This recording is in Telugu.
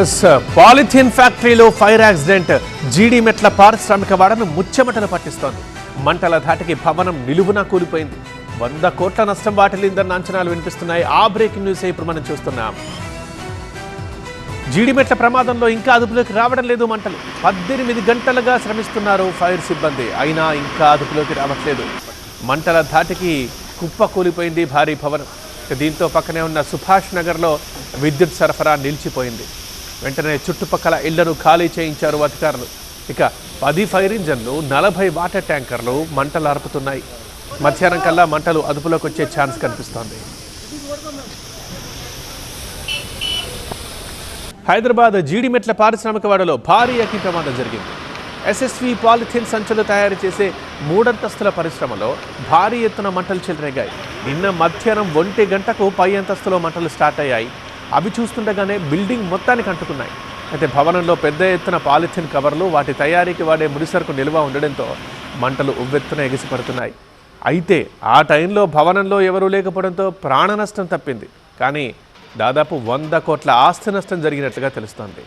ఎస్ పాలిథిన్ ఫ్యాక్టరీలో ఫైర్ యాక్సిడెంట్ జీడిమెట్ల పారిశ్రామిక వాడను ముచ్చెమటలు పట్టిస్తోంది. మంటల ధాటికి భవనం నిలువునా కూలిపోయింది. 100 కోట్ల నష్టం వాటిల్లిందన్న అంచనాలు వినిపిస్తున్నాయి. ఆ బ్రేకింగ్ న్యూస్ ఇప్పుడు మనం చూస్తున్నాం. జీడిమెట్ల ప్రమాదంలో ఇంకా అదుపులోకి రావడం లేదు మంటలు. 18 గంటలుగా శ్రమిస్తున్నారు ఫైర్ సిబ్బంది, అయినా ఇంకా అదుపులోకి రావట్లేదు. మంటల ధాటికి కుప్ప కూలిపోయింది భారీ భవనం. దీంతో పక్కనే ఉన్న సుభాష్ నగర్లో విద్యుత్ సరఫరా నిలిచిపోయింది. వెంటనే చుట్టుపక్కల ఇళ్లను ఖాళీ చేయించారు అధికారులు. ఇక 10 ఫైర్ ఇంజన్లు, 40 వాటర్ ట్యాంకర్లు మంటలు ఆర్పుతున్నాయి. మధ్యాహ్నం కల్లా మంటలు అదుపులోకి వచ్చే ఛాన్స్ కనిపిస్తోంది. హైదరాబాద్ జీడిమెట్ల పారిశ్రామిక వాడలో భారీ అగ్ని ప్రమాదం జరిగింది. ఎస్ఎస్వి పాలిథిన్ సంచులు తయారు చేసే 3 అంతస్తుల పరిశ్రమలో భారీ ఎత్తున మంటలు చెలరేగాయి. నిన్న మధ్యాహ్నం 1 గంటకు పై అంతస్తులో మంటలు స్టార్ట్ అయ్యాయి. అవి చూస్తుండగానే బిల్డింగ్ మొత్తానికి అంటుకున్నాయి. అయితే భవనంలో పెద్ద ఎత్తున పాలిథిన్ కవర్లు, వాటి తయారీకి వాడే ముడిసరుకు నిల్వ ఉండడంతో మంటలు ఉవ్వెత్తున ఎగిసిపడుతున్నాయి. అయితే ఆ టైంలో భవనంలో ఎవరూ లేకపోవడంతో ప్రాణ నష్టం తప్పింది. కానీ దాదాపు 100 కోట్ల ఆస్తి నష్టం జరిగినట్లుగా తెలుస్తోంది.